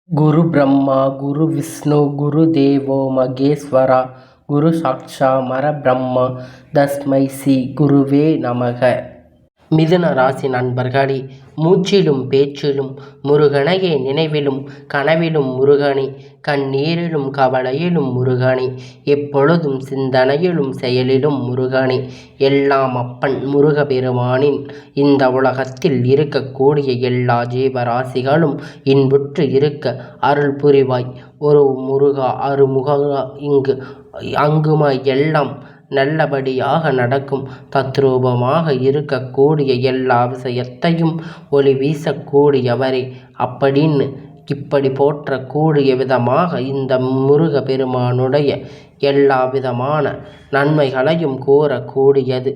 குரு பிரம்மா குரு விஷ்ணு குரு தேவோ மகேஸ்வரா குரு சாக்ஷா பரபிரம்மா தஸ்மை ஸ்ரீ குருவே நமக. மிதுன ராசி நண்பர்களே, மூச்சிலும் பேச்சிலும் முருகனையே, நினைவிலும் கனவிலும் முருகனே, கண்ணீரிலும் கவலையிலும் முருகனே, எப்பொழுதும் சிந்தனையிலும் செயலிலும் முருகனே, எல்லாம் அப்பன் முருகப்பெருமானின் இந்த உலகத்தில் இருக்கக்கூடிய எல்லா ஜீவராசிகளும் இன்புற்று இருக்க அருள் புரிவாய் ஒரு முருகா அருமுகா. அங்குமாய் எல்லாம் நல்லபடியாக நடக்கும். தத்ரூபமாக இருக்கக்கூடிய எல்லா விஷயத்தையும் ஒளி வீசக்கூடியவரே அப்படின்னு இப்படி போற்றக்கூடிய விதமாக இந்த முருக பெருமானுடைய எல்லா விதமான நன்மைகளையும் கூறக்கூடியது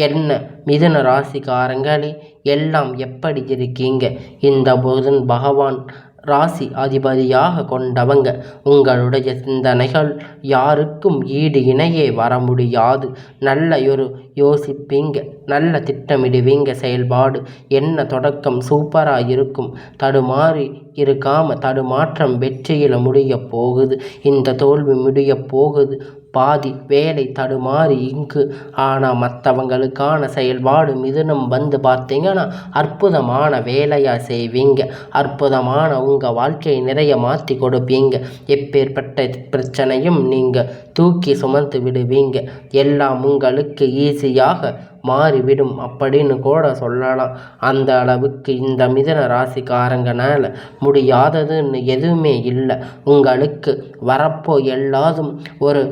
என்ன மிதுன ராசிக்காரங்களே, எல்லாம் எப்படி இருக்கீங்க? இந்த புதன் பகவான் ராசி அதிபதியாக கொண்டவங்க. உங்களுடைய சிந்தனைகள் யாருக்கும் ஈடு இணையே வர முடியாது. நல்ல ஒரு யோசிப்பீங்க, நல்ல திட்டமிடுவீங்க. செயல்பாடு என்ன தொடக்கம் சூப்பராக இருக்கும். தடுமாறி இருக்காம தடுமாற்றம் வெற்றியில் முடிய போகுது. இந்த தோல்வி முடிய போகுது. பாதி வேலை தடுமாறி இங்கு. ஆனால் மற்றவங்களுக்கான செயல்பாடு மிதுனம் வந்து பார்த்தீங்கன்னா அற்புதமான வேலையாக செய்வீங்க. அற்புதமான உங்கள் வாழ்க்கையை நிறைய மாற்றி கொடுப்பீங்க. எப்பேற்பட்ட பிரச்சனையும் நீங்கள் தூக்கி சுமந்து விடுவீங்க. எல்லாம் உங்களுக்கு ஈஸியாக மாறிவிடும் அப்படின்னு கூட சொல்லலாம். அந்த அளவுக்கு இந்த மிதுன ராசிக்காரங்கனால முடியாததுன்னு எதுவுமே இல்லை. உங்களுக்கு வரப்போ எல்லாதும் ஒரு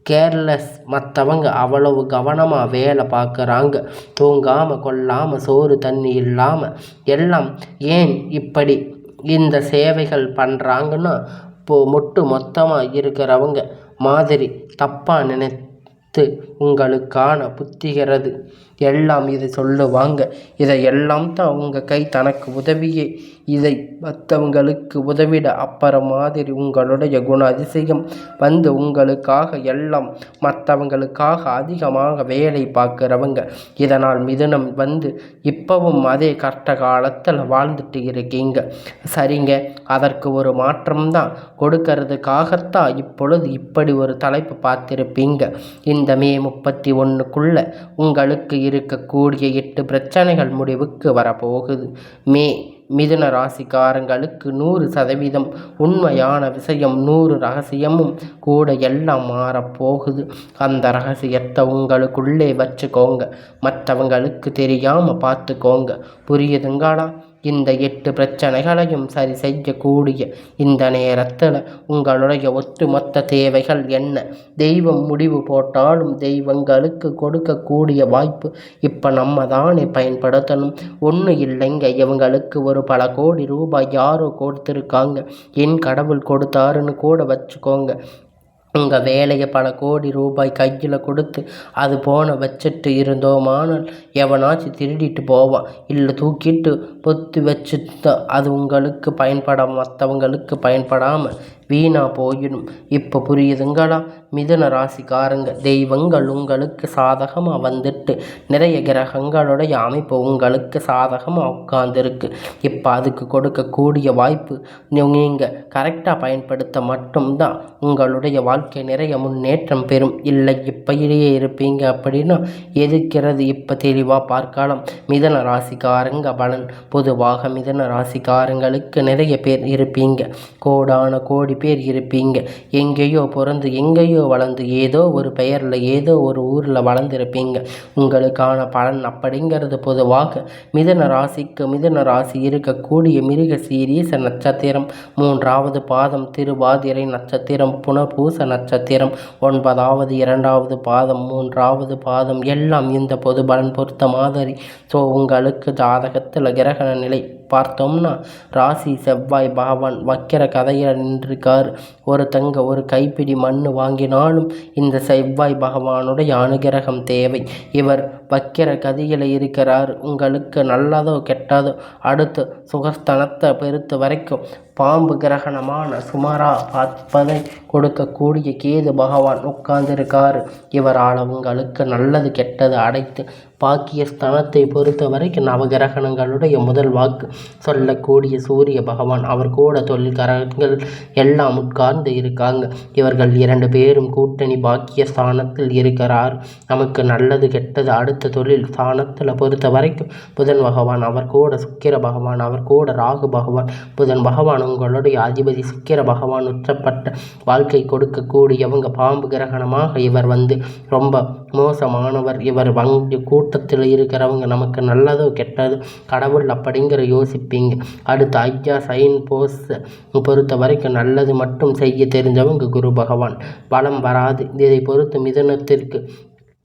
கேர்லெஸ். மற்றவங்க அவ்வளவு கவனமாக வேலை பார்க்குறாங்க. தூங்காமல் கொள்ளாமல் சோறு தண்ணி இல்லாமல் எல்லாம் ஏன் இப்படி இந்த சேவைகள் பண்ணுறாங்கன்னா மொத்தமாக இருக்கிறவங்க மாதிரி தப்பாக நினைத்து உங்களுக்கான புத்திகிறது எல்லாம் இதை சொல்லுவாங்க. இதை எல்லாம் தான் உங்கள் கை தனக்கு உதவியே. இதை மற்றவங்களுக்கு உதவிட அப்புறம் மாதிரி உங்களுடைய குண அதிசயம் வந்து உங்களுக்காக எல்லாம் மற்றவங்களுக்காக அதிகமாக வேலை பார்க்குறவங்க. இதனால் மிதுனம் வந்து இப்பவும் அதே கஷ்ட காலத்தில் வாழ்ந்துட்டு இருக்கீங்க. சரிங்க, அதற்கு ஒரு மாற்றம்தான் கொடுக்கறதுக்காகத்தான் இப்பொழுது இப்படி ஒரு தலைப்பு பார்த்திருப்பீங்க. இந்த மே 31க்குள்ள உங்களுக்கு இருக்கக்கூடிய 8 பிரச்சனைகள் முடிவுக்கு வரப்போகுது. மிதுன ராசிக்காரங்களுக்கு 100% உண்மையான விஷயம், 100 ரகசியமும் கூட எல்லாம் மாறப்போகுது. அந்த ரகசியத்தை உங்களுக்குள்ளே வச்சுக்கோங்க. மற்றவங்களுக்கு தெரியாமல் பார்த்துக்கோங்க. புரியுதுங்களா? இந்த 8 பிரச்சனைகளையும் சரி செய்யக்கூடிய இந்த நேரத்தில் உங்களுடைய ஒட்டுமொத்த தேவைகள் என்ன? தெய்வம் முடிவு போட்டாலும் தெய்வங்களுக்கு கொடுக்கக்கூடிய வாய்ப்பு இப்போ நம்ம தானே பயன்படுத்தணும். ஒன்றும் இல்லைங்க, இவங்களுக்கு ஒரு பல கோடி ரூபாய் யாரோ கொடுத்துருக்காங்க. என் கடவுள் கொடுத்தாருன்னு கூட வச்சுக்கோங்க. உங்கள் வேலையை பல கோடி ரூபாய் கையில் கொடுத்து அது போன வச்சுட்டு இருந்தோமானால் எவனாச்சும் திருடிட்டு போவான். இல்லை தூக்கிட்டு பொத்து வச்சுட்டு அது உங்களுக்கு மற்றவங்களுக்கு பயன்படாமல் வீணாக போயிடும். இப்போ புரியுதுங்களா? மிதுன ராசிக்காரங்க, தெய்வங்கள் உங்களுக்கு சாதகமாக வந்துட்டு நிறைய கிரகங்களுடைய அமைப்பு உங்களுக்கு சாதகமாக உட்காந்துருக்கு. இப்போ அதுக்கு கொடுக்கக்கூடிய வாய்ப்பு நீங்கள் கரெக்டாக பயன்படுத்த மட்டும்தான் உங்களுடைய வாழ்க்கை நிறைய முன்னேற்றம் பெறும். இல்லை இப்படியே இருப்பீங்க அப்படின்னா எதுக்கிறது? இப்போ தெளிவாக பார்க்கலாம். மிதுன ராசிக்காரங்க பலன். பொதுவாக மிதுன ராசிக்காரங்களுக்கு நிறைய பேர் இருப்பீங்க. கோடான கோடி பேர் இருப்பீங்க. எங்கேயோ பிறந்து எங்கேயோ வளர்ந்து ஏதோ ஒரு பெயரில் ஏதோ ஒரு ஊரில் வளர்ந்துருப்பீங்க. உங்களுக்கான பலன் அப்படிங்கிறது பொதுவாக மிதுன ராசி இருக்கக்கூடிய மிருக சீரீச நட்சத்திரம் 3வது பாதம், திருவாதிரை நட்சத்திரம், புனர்பூச நட்சத்திரம் 9வது 2வது பாதம், 3வது பாதம் எல்லாம் இந்த பொது பலன் பொறுத்த மாதிரி. ஸோ உங்களுக்கு ஜாதகத்தில் கிரகண நிலை பார்த்தோம்னா ராசி செவ்வாய் பகவான் வக்கிர கதையில் நின்றிருக்கார். ஒரு கைப்பிடி மண் வாங்கினாலும் இந்த செவ்வாய் பகவானுடைய அனுகிரகம் தேவை. இவர் வைக்கிற கதியில் இருக்கிறார். உங்களுக்கு நல்லதோ கெட்டதோ அடுத்து சுகஸ்தனத்தை பொறுத்த வரைக்கும் பாம்பு கிரகணமான சுமாரா பார்ப்பதை கொடுக்கக்கூடிய கேது பகவான் உட்கார்ந்திருக்காரு. இவரால் உங்களுக்கு நல்லது கெட்டது அடைத்து பாக்கியஸ்தானத்தை பொறுத்த வரைக்கும் நவகிரகணங்களுடைய முதல் வாக்கு சொல்லக்கூடிய சூரிய பகவான் அவர் கூட தொழில்காரர்கள் எல்லாம் உட்கார்ந்து இருக்காங்க. இவர்கள் 2 பேரும் கூட்டணி பாக்கிய ஸ்தானத்தில் இருக்கிறார். நமக்கு நல்லது கெட்டது அடுத்த தொழில் ஸ்தானத்தில் பொறுத்த வரைக்கும் புதன் பகவான் அவர் கூட சுக்கிர பகவான் அவர் கூட ராகு பகவான். புதன் பகவான் உங்களுடைய அதிபதி, சுக்கிர பகவான் உச்சப்பட்ட வாழ்க்கை கொடுக்கக்கூடியவங்க. பாம்பு கிரகணமாக இவர் ரொம்ப மோசமானவர். இவர் கூட்டத்தில் இருக்கிறவங்க நமக்கு நல்லதோ கெட்டதோ கடவுள் அப்படிங்கிற யோசிப்பீங்க. அடுத்து ஐயா சைன் போஸ் பொறுத்த வரைக்கும் நல்லது மட்டும் செய்ய தெரிஞ்சவங்க குரு பகவான். பலம் வராது. இதை பொறுத்து மிதுனத்திற்கு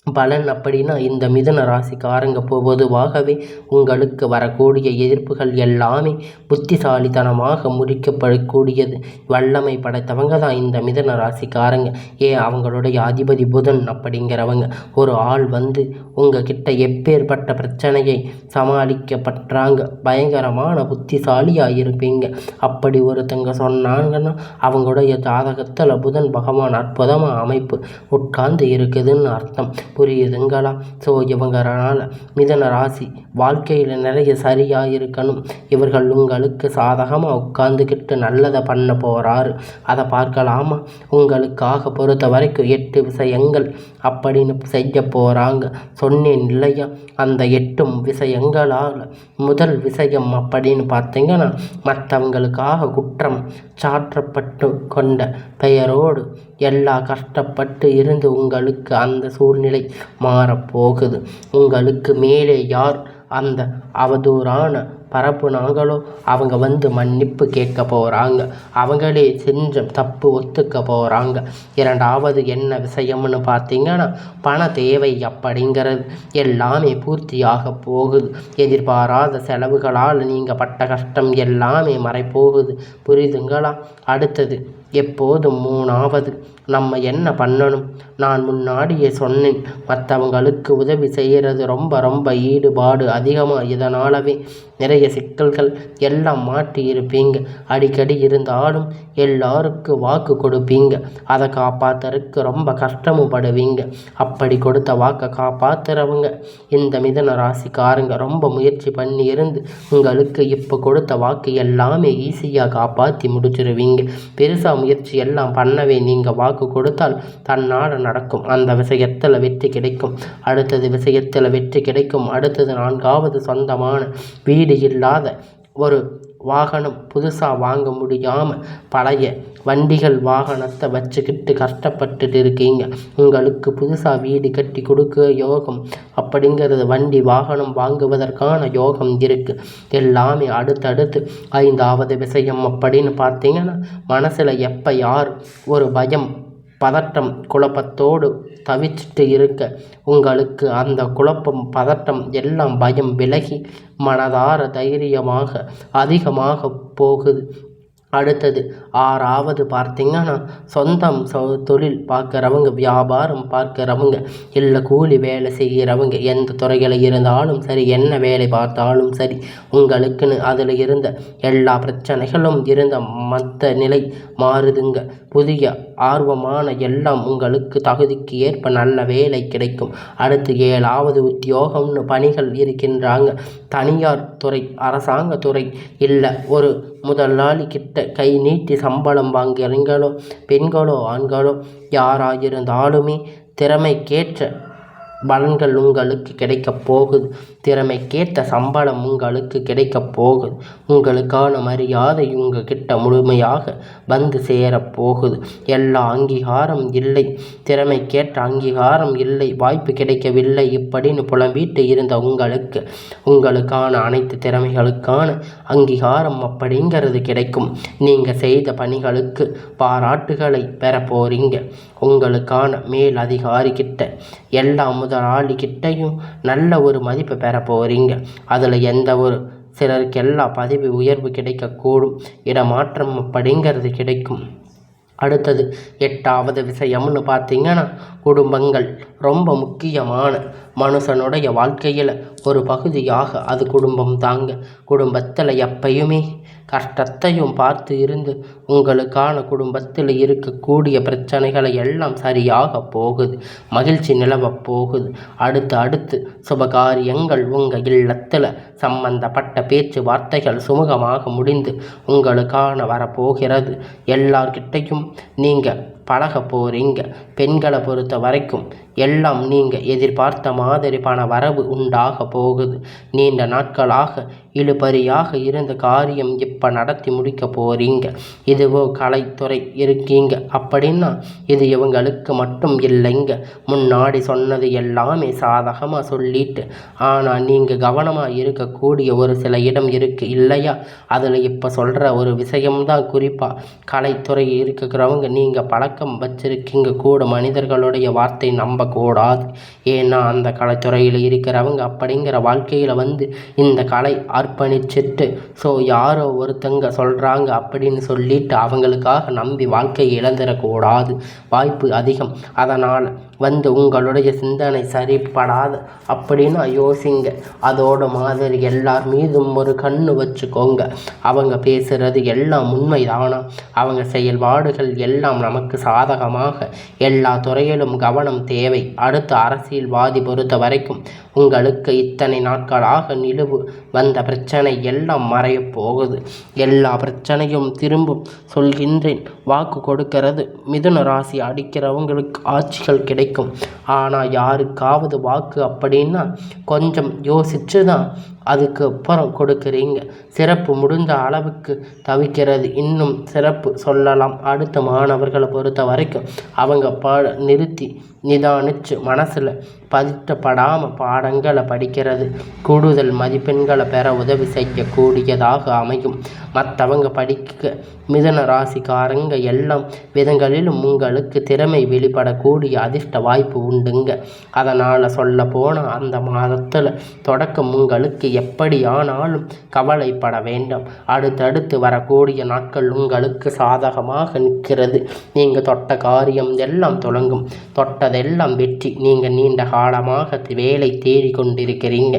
பலன் அப்படின்னா இந்த மிதுன ராசிக்காரங்க பொதுவாகவே உங்களுக்கு வரக்கூடிய எதிர்ப்புகள் எல்லாமே புத்திசாலித்தனமாக முடிக்கப்படக்கூடியது. வல்லமை படைத்தவங்க தான் இந்த மிதுன ராசிக்காரங்க. அவங்களுடைய அதிபதி புதன் அப்படிங்கிறவங்க. ஒரு ஆள் உங்ககிட்ட எப்பேற்பட்ட பிரச்சனையை சமாளிக்கப்பட்டாங்க. பயங்கரமான புத்திசாலியாக இருப்பீங்க. அப்படி ஒருத்தங்க சொன்னாங்கன்னா அவங்களுடைய ஜாதகத்தில் புதன் பகவான் அற்புதமாக அமைப்பு உட்கார்ந்து இருக்குதுன்னு அர்த்தம். புரியுதுங்களா? ஸோ இவங்களால் மிதுன ராசி வாழ்க்கையில் நிறைய சரியாக இருக்கணும். இவர்கள் உங்களுக்கு சாதகமாக உட்கார்ந்துக்கிட்டு நல்லதை பண்ண போகிறாரு. அதை பார்க்கலாமா? உங்களுக்காக பொறுத்த வரைக்கும் 8 விஷயங்கள் அப்படின்னு செய்ய போகிறாங்க. சொன்னேன் இல்லையா? அந்த 8 விஷயங்களால் முதல் விஷயம் அப்படின்னு பார்த்தீங்கன்னா மற்றவங்களுக்காக குற்றம் சாற்றப்பட்டு கொண்ட பெயரோடு எல்லா கஷ்டப்பட்டு இருந்து உங்களுக்கு அந்த சூழ்நிலை மாறப்போகுது. உங்களுக்கு மேலே யார் அந்த அவதூறான பரப்புனாங்களோ அவங்க மன்னிப்பு கேட்க போகிறாங்க. அவங்களே செஞ்ச தப்பு ஒத்துக்க போகிறாங்க. 2வது என்ன விஷயம்னு பார்த்தீங்கன்னா பண தேவை அப்படிங்கிறது எல்லாமே பூர்த்தியாக போகுது. எதிர்பாராத செலவுகளால் நீங்கள் பட்ட கஷ்டம் எல்லாமே மறைப்போகுது. புரியுதுங்களா? அடுத்தது எப்போதும் 3வது நம்ம என்ன பண்ணணும்? நான் முன்னாடியே சொன்னேன், மற்றவங்களுக்கு உதவி செய்கிறது ரொம்ப ஈடுபாடு அதிகமாக. இதனாலவே நிறைய சிக்கல்கள் எல்லாம் மாட்டி இருப்பீங்க. அடிக்கடி இருந்தாலும் எல்லாருக்கும் வாக்கு கொடுப்பீங்க. அதை காப்பாற்றுறதுக்கு ரொம்ப கஷ்டமும் படுவீங்க. அப்படி கொடுத்த வாக்கை காப்பாற்றுறவங்க இந்த மிதுன ராசிக்காரங்க ரொம்ப முயற்சி பண்ணி இருந்து உங்களுக்கு இப்போ கொடுத்த வாக்கு எல்லாமே ஈஸியாக காப்பாற்றி முடிச்சிருவீங்க. பெருசாக முயற்சி எல்லாம் பண்ணவே நீங்கள் வாக்கு கொடுத்தால் தன்னால் நடக்கும். அந்த விஷயத்தில் வெற்றி கிடைக்கும். அடுத்தது விஷயத்தில் வெற்றி கிடைக்கும். அடுத்தது 4வது சொந்தமான வீடு இல்லாத ஒரு வாகனம் புதுசாக வாங்க முடியாமல் பழைய வண்டிகள் வாகனத்தை வச்சுக்கிட்டு கஷ்டப்பட்டுட்டு இருக்கீங்க. உங்களுக்கு புதுசாக வீடு கட்டி கொடுக்க யோகம் அப்படிங்கிறது வண்டி வாகனம் வாங்குவதற்கான யோகம் இருக்குது. எல்லாமே அடுத்தடுத்து 5வது விஷயம் அப்படின்னு பார்த்தீங்கன்னா மனசில் எப்போ யார் ஒரு பயம் பதட்டம் குழப்பத்தோடு தவிச்சிட்டு இருக்க உங்களுக்கு அந்த குழப்பம் பதட்டம் எல்லாம் பயம் விலகி மனதார தைரியமாக அதிகமாக போகுது. அடுத்தது 6வது பார்த்தீங்கன்னா சொந்தம் தொழில் பார்க்குறவங்க, வியாபாரம் பார்க்குறவங்க, இல்லை கூலி வேலை செய்கிறவங்க, எந்த துறையில் இருந்தாலும் சரி, என்ன வேலை பார்த்தாலும் சரி, உங்களுக்குன்னு அதில் இருந்த எல்லா பிரச்சனைகளும் இருந்த மற்ற நிலை மாறுதுங்க. புதிய ஆர்வமான எல்லாம் உங்களுக்கு தகுதிக்கு ஏற்ப நல்ல வேலை கிடைக்கும். அடுத்து 7வது உத்தியோகம்னு பணிகள் இருக்கின்றாங்க. தனியார் துறை, அரசாங்க துறை, இல்லை ஒரு முதலாளி கிட்ட கை நீட்டி சம்பளம் வாங்குறீங்களோ, பெண்களோ ஆண்களோ யாராயிருந்தாலுமே திறமைக்கேற்ற பலன்கள் உங்களுக்கு கிடைக்கப் போகுது. திறமைக்கேற்ற சம்பளம் உங்களுக்கு கிடைக்கப் போகுது. உங்களுக்கான மரியாதை உங்ககிட்ட முழுமையாக சேரப்போகுது. எல்லா அங்கீகாரம் இல்லை, திறமைக்கேற்ற அங்கீகாரம் இல்லை, வாய்ப்பு கிடைக்கவில்லை இப்படின்னு புலம்பிட்டு இருந்த உங்களுக்கான அனைத்து திறமைகளுக்கான அங்கீகாரம் அப்படிங்கிறது கிடைக்கும். நீங்கள் செய்த பணிகளுக்கு பாராட்டுகளை பெற போறீங்க. உங்களுக்கான மேல் அதிகாரிகிட்ட எல்லா முதலாளிகிட்டையும் நல்ல ஒரு மதிப்பை பெற போகிறீங்க. அதில் எந்த ஒரு சிலருக்கு எல்லா பதவி உயர்வு கிடைக்கக்கூடும். இடமாற்றம் அப்படிங்கிறது கிடைக்கும். அடுத்தது 8வது விஷயம்னு பார்த்தீங்கன்னா, குடும்பங்கள் ரொம்ப முக்கியமான மனுஷனுடைய வாழ்க்கையில் ஒரு பகுதியாக அது குடும்பம் தாங்க. குடும்பத்தில் எப்பயுமே கஷ்டத்தையும் பார்த்து இருந்து உங்களுக்கான குடும்பத்தில் இருக்கக்கூடிய பிரச்சனைகளை எல்லாம் சரியாக போகுது, மகிழ்ச்சி நிலவப் போகுது. அடுத்து சுபகாரியங்கள் உங்கள் இல்லத்தில் சம்பந்தப்பட்ட பேச்சுவார்த்தைகள் சுமூகமாக முடிந்து உங்களுக்கான வரப்போகிறது. எல்லார்கிட்டையும் நீங்கள் பழக போகிறீங்க. பெண்களை பொறுத்த வரைக்கும் எல்லாம் நீங்கள் எதிர்பார்த்த மாதிரி பண வரவு உண்டாக போகுது. நீண்ட நாட்களாக இழுபறியாக இருந்த காரியம் இப்போ நடத்தி முடிக்க போகிறீங்க. இதுவோ கலைத்துறை இருக்கீங்க அப்படின்னா இது இவங்களுக்கு மட்டும் இல்லைங்க. முன்னாடி சொன்னது எல்லாமே சாதகமாக சொல்லிட்டு, ஆனால் நீங்கள் கவனமாக இருக்கக்கூடிய ஒரு சில இடம் இருக்குது இல்லையா? அதில் இப்போ சொல்கிற ஒரு விஷயம்தான் குறிப்பாக கலைத்துறை இருக்கிறவங்க நீங்கள் பழக்கம் வச்சுருக்கீங்க கூட. மனிதர்களுடைய வார்த்தை நம்பக்கூடாது. ஏன்னா அந்த கலைத்துறையில் இருக்கிறவங்க அப்படிங்கிற வாழ்க்கையில் வந்து இந்த கலை அர்ப்பணிச்சிட்டு யாரோ ஒருத்தங்க சொல்கிறாங்க அப்படின்னு சொல்லிட்டு அவங்களுக்காக நம்பி வாழ்க்கையை இழந்துடக்கூடாது. வாய்ப்பு அதிகம். அதனால் உங்களுடைய சிந்தனை சரிப்படாத அப்படின்னா யோசிங்க. அதோட மாதிரி எல்லார் மீதும் ஒரு கண்ணு வச்சுக்கோங்க. அவங்க பேசுகிறது எல்லாம் உண்மைதானா? அவங்க செயல்பாடுகள் எல்லாம் நமக்கு சாதகமாக? எல்லா துறையிலும் கவனம் தேவை. அடுத்த அரசியல்வாதி பொறுத்த வரைக்கும் உங்களுக்கு இத்தனை நாட்களாக நிலுவு வந்த பிரச்சனை எல்லாம் மறையப் போகுது. எல்லா பிரச்சனையும் திரும்பும். சொல்கின்றேன், வாக்கு கொடுக்கிறது. மிதுன ராசி அடிக்கிறவங்களுக்கு ஆட்சிகள் கிடைக்கும். ஆனால் யாருக்காவது வாக்கு அப்படின்னா கொஞ்சம் யோசிச்சு தான் அதுக்கப்புறம் கொடுக்குறீங்க. சிறப்பு முடிந்த அளவுக்கு தவிக்கிறது. இன்னும் சிறப்பு சொல்லலாம். அடுத்த மாணவர்களை பொறுத்த வரைக்கும் அவங்க நிறுத்தி நிதானிச்சு மனசில் பதட்டப்படாமல் பாடங்களை படிக்கிறது கூடுதல் மதிப்பெண்களை பெற உதவி செய்யக்கூடியதாக அமையும். மற்றவங்க படிக்க மிதுன ராசிக்காரங்க எல்லா விதங்களிலும் உங்களுக்கு திறமை வெளிப்படக்கூடிய அதிர்ஷ்ட வாய்ப்பு உண்டுங்க. அதனால் சொல்ல போனால் அந்த மாதத்தில் தொடக்கம் உங்களுக்கு எப்படி ஆனாலும் கவலைப்பட வேண்டாம். அடுத்தடுத்து வரக்கூடிய நாட்கள் உங்களுக்கு சாதகமாக நிற்கிறது. நீங்கள் தொட்ட காரியம் எல்லாம் தொடங்கும். தொட்டதெல்லாம் வெற்றி. நீங்கள் நீண்ட காலமாக வேலை தேடி கொண்டிருக்கிறீங்க.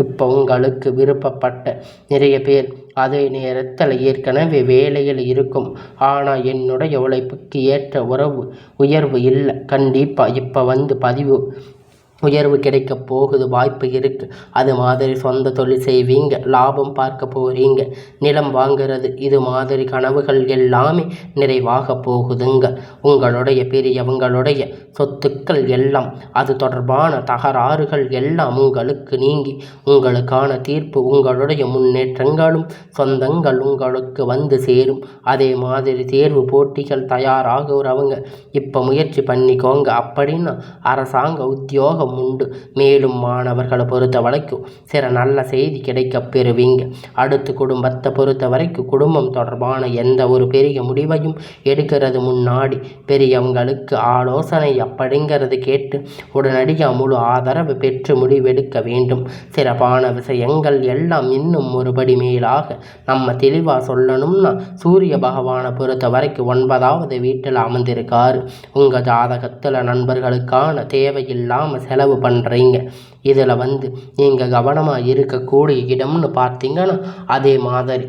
இப்போ உங்களுக்கு விருப்பப்பட்ட நிறைய பேர் அதே நேரத்தில் ஏற்கனவே வேலையில் இருக்கும். ஆனால் என்னுடைய உழைப்புக்கு ஏற்ற உயர்வு இல்லை. கண்டிப்பாக இப்போ பதிவு உயர்வு கிடைக்க போகுது. வாய்ப்பு இருக்குது. அது மாதிரி சொந்த தொழில் செய்வீங்க. லாபம் பார்க்க போகிறீங்க. நிலம் வாங்கிறது இது மாதிரி கனவுகள் எல்லாமே நிறைவாக போகுதுங்க. உங்களுடைய பெரியவங்களுடைய சொத்துக்கள் எல்லாம் அது தொடர்பான தகராறுகள் எல்லாம் உங்களுக்கு நீங்கி உங்களுக்கான தீர்ப்பு, உங்களுடைய முன்னேற்றங்களும் சொந்தங்கள் உங்களுக்கு வந்து சேரும். அதே மாதிரி தேர்வு போட்டிகள் தயாராகிறவங்க இப்போ முயற்சி பண்ணிக்கோங்க. அப்படின்னா அரசாங்க உத்தியோகம் உண்டு. மேலும் மாணவர்களை பொறுத்த வரைக்கும் சில நல்ல செய்தி கிடைக்க பெறுவீங்க. அடுத்து குடும்பத்தை பொறுத்த வரைக்கும் குடும்பம் தொடர்பான எந்த ஒரு பெரிய முடிவையும் எடுக்கிறது முன்னாடி பெரியவங்களுக்கு ஆலோசனை அப்படிங்கிறது கேட்டு உடனடியாக முழு ஆதரவு பெற்று முடிவெடுக்க வேண்டும். சிறப்பான விஷயங்கள் எல்லாம் இன்னும் ஒருபடி மேலாக நம்ம தெளிவாக சொல்லணும்னா சூரிய பகவானை பொறுத்த வரைக்கும் 9வது வீட்டில் அமர்ந்திருக்காரு. உங்கள் ஜாதகத்தில் நண்பர்களுக்கான தேவையில்லாமல் செலவு பண்ணுறீங்க. இதில் நீங்கள் கவனமாக இருக்கக்கூடிய இடம்னு பார்த்தீங்கன்னா அதே மாதிரி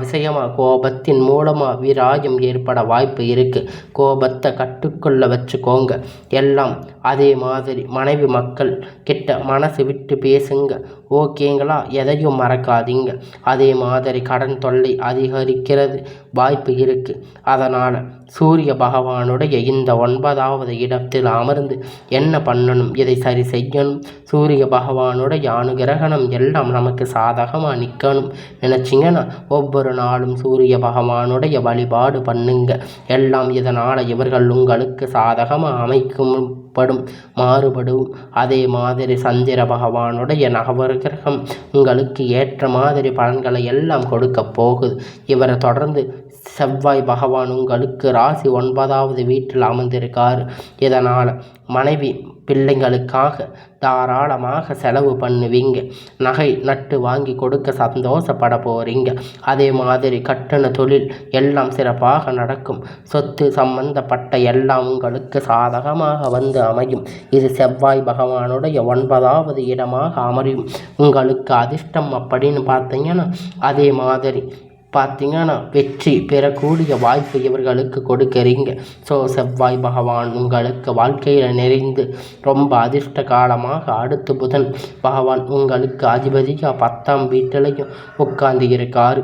விஷயமாக கோபத்தின் மூலமாக விராயம் ஏற்பட வாய்ப்பு இருக்குது. கோபத்தை கட்டுக்குள்ள வச்சுக்கோங்க. எல்லாம் அதே மாதிரி மனைவி மக்கள் கிட்ட மனசு விட்டு பேசுங்க. ஓகேங்களா? எதையும் மறக்காதீங்க. அதே மாதிரி கடன் தொல்லை அதிகரிக்கிறது வாய்ப்பு இருக்குது. அதனால் சூரிய பகவானுடைய இந்த 9வது இடத்தில் அமர்ந்து என்ன பண்ணணும், இதை சரி செய்யணும். சூரிய பகவானுடைய அனுகிரகணம் எல்லாம் நமக்கு சாதகமாக நிற்கணும் நினச்சிங்கன்னா ஒவ்வொரு நாளும் சூரிய பகவானுடைய வழிபாடு பண்ணுங்க. எல்லாம் இதனால் இவர்கள் உங்களுக்கு சாதகமாக மாறுபடும். அதே மாதிரி சந்திர பகவானுடைய நவகிரகம் உங்களுக்கு ஏற்ற மாதிரி பலன்களை எல்லாம் கொடுக்க போகுது. இவரை தொடர்ந்து செவ்வாய் பகவான் உங்களுக்கு ராசி 9வது வீட்டில் அமர்ந்திருக்கார். இதனால் மனைவி பிள்ளைங்களுக்காக தாராளமாக செலவு பண்ணுவீங்க. நகை நட்டு வாங்கி கொடுக்க சந்தோஷப்பட போகிறீங்க. அதே மாதிரி கட்டண தொழில் எல்லாம் சிறப்பாக நடக்கும். சொத்து சம்பந்தப்பட்ட எல்லாம் உங்களுக்கு சாதகமாக வந்து அமையும். இது செவ்வாய் பகவானுடைய 9வது இடமாக அமையும். உங்களுக்கு அதிர்ஷ்டம் அப்படின்னு பார்த்தீங்கன்னா அதே மாதிரி பார்த்தீங்கன்னா வெற்றி பெறக்கூடிய வாய்ப்பு இவர்களுக்கு கொடுக்குறீங்க. ஸோ செவ்வாய் பகவான் உங்களுக்கு வாழ்க்கையில் நிறைந்து ரொம்ப அதிர்ஷ்ட காலமாக அடுத்து புதன் பகவான் உங்களுக்கு அதிபதியாக 10ஆம் வீட்டிலையும் உட்கார்ந்து இருக்காரு.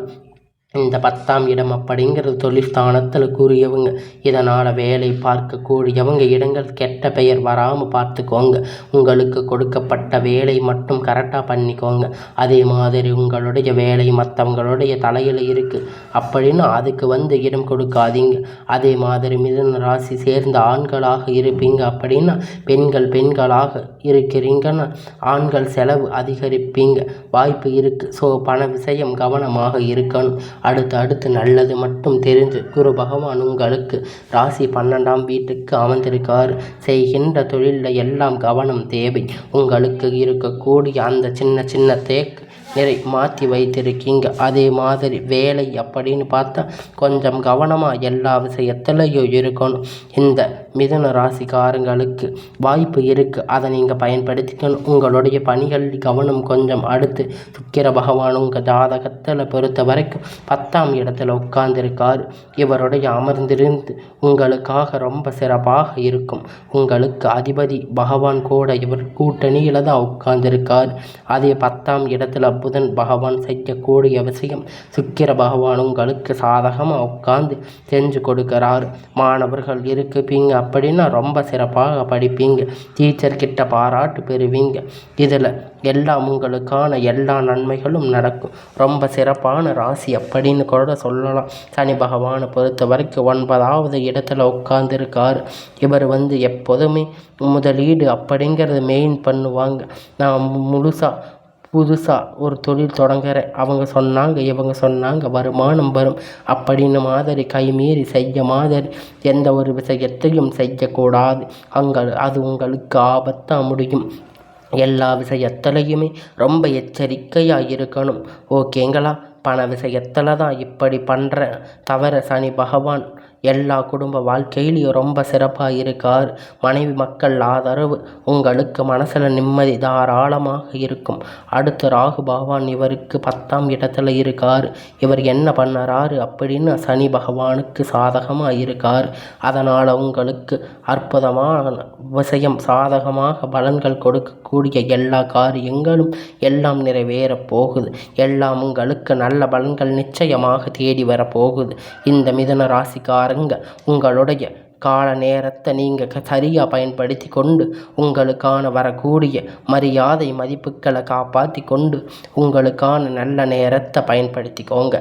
இந்த 10ஆம் இடம் அப்படிங்கிறது தொழில் ஸ்தானத்தில் கூறியவங்க. இதனால் வேலை பார்க்கக்கூடியவங்க இடங்கள் கெட்ட பெயர் வராமல் பார்த்துக்கோங்க. உங்களுக்கு கொடுக்கப்பட்ட வேலை மட்டும் கரெக்டாக பண்ணிக்கோங்க. அதே மாதிரி உங்களுடைய வேலை மற்றவங்களுடைய தலையில் இருக்குது அப்படின்னா அதுக்கு இடம் கொடுக்காதீங்க. அதே மாதிரி மிதுன ராசி சேர்ந்த ஆண்களாக இருப்பீங்க அப்படின்னா பெண்களாக இருக்கிறீங்கன்னா ஆண்கள் செலவு அதிகரிப்பீங்க வாய்ப்பு இருக்குது. ஸோ பண விஷயம் கவனமாக இருக்கணும். அடுத்து நல்லது மட்டும் தெரிஞ்சு குரு பகவான் உங்களுக்கு ராசி 12ஆம் வீட்டுக்கு அமர்ந்திருக்கார். செய்கின்ற தொழிலில் எல்லாம் கவனம் தேவை. உங்களுக்கு இருக்கக்கூடிய அந்த சின்ன தேக்கு நிறை மாற்றி வைத்திருக்கீங்க. அதே மாதிரி வேலை அப்படின்னு பார்த்தா கொஞ்சம் கவனமாக எல்லா விஷயத்துலையும் இருக்கணும். இந்த மிதுன ராசிக்காரங்களுக்கு வாய்ப்பு இருக்குது. அதை நீங்கள் பயன்படுத்திக்கணும். உங்களுடைய பணிகள் கவனம் கொஞ்சம். அடுத்து சுக்கிர பகவான் உங்கள் ஜாதகத்தில் பொறுத்த வரைக்கும் 10ஆம் இடத்துல உட்கார்ந்திருக்கார். இவருடைய அமர்ந்திருந்து உங்களுக்காக ரொம்ப சிறப்பாக இருக்கும். உங்களுக்கு அதிபதி பகவான் கூட இவர் கூட்டணியில் தான் உட்கார்ந்திருக்கார். அதே 10ஆம் இடத்துல புதன் பகவான் செய்யக்கூடிய விஷயம் சுக்கிர பகவான் உங்களுக்கு சாதகமாக உட்கார்ந்து செஞ்சு கொடுக்கிறார். மாணவர்கள் இருக்குப்பீங்க அப்படின்னா ரொம்ப சிறப்பாக படிப்பீங்க. டீச்சர்கிட்ட பாராட்டு பெறுவீங்க. இதில் எல்லாம் உங்களுக்கான எல்லா நன்மைகளும் நடக்கும். ரொம்ப சிறப்பான ராசி அப்படின்னு கூட சொல்லலாம். சனி பகவானை பொறுத்த வரைக்கும் 9வது இடத்துல உட்கார்ந்துருக்கார். இவர் எப்போதுமே முதலீடு அப்படிங்கிறது மெயின் பண்ணுவாங்க. நான் புதுசாக ஒரு தொழில் தொடங்குறேன், அவங்க சொன்னாங்க இவங்க சொன்னாங்க வருமானம் வரும் அப்படின்னு மாதிரி கைமீறி செய்ய மாதிரி எந்த ஒரு விஷயத்தையும் செய்யக்கூடாது. அது உங்களுக்கு ஆபத்தாக முடியும். எல்லா விஷயத்துலையுமே ரொம்ப எச்சரிக்கையாக இருக்கணும். ஓகேங்களா? பண விஷயத்தில் தான் இப்படி பண்ணுறேன் தவிர சனி பகவான் எல்லா குடும்ப வாழ்க்கையிலையும் ரொம்ப சிறப்பாக இருக்கார். மனைவி மக்கள் ஆதரவு உங்களுக்கு மனசில் நிம்மதி தாராளமாக இருக்கும். அடுத்து ராகு பகவான் இவருக்கு 10ஆம் இடத்துல இருக்கார். இவர் என்ன பண்ணுறாரு அப்படின்னா சனி பகவானுக்கு சாதகமாக இருக்கார். அதனால் உங்களுக்கு அற்புதமான விஷயம் சாதகமாக பலன்கள் கொடுக்கக்கூடிய எல்லா காரியங்களும் எல்லாம் நிறைவேறப் போகுது. எல்லாம் உங்களுக்கு நல்ல பலன்கள் நிச்சயமாக தேடி வரப்போகுது. இந்த மிதுன ராசிக்காரங்க உங்களுடைய கால நேரத்தை நீங்கள் சரியாக பயன்படுத்தி கொண்டு உங்களுக்கான வரக்கூடிய மரியாதை மதிப்புகளை காப்பாற்றி கொண்டு உங்களுக்கான நல்ல நேரத்தை பயன்படுத்திக்கோங்க.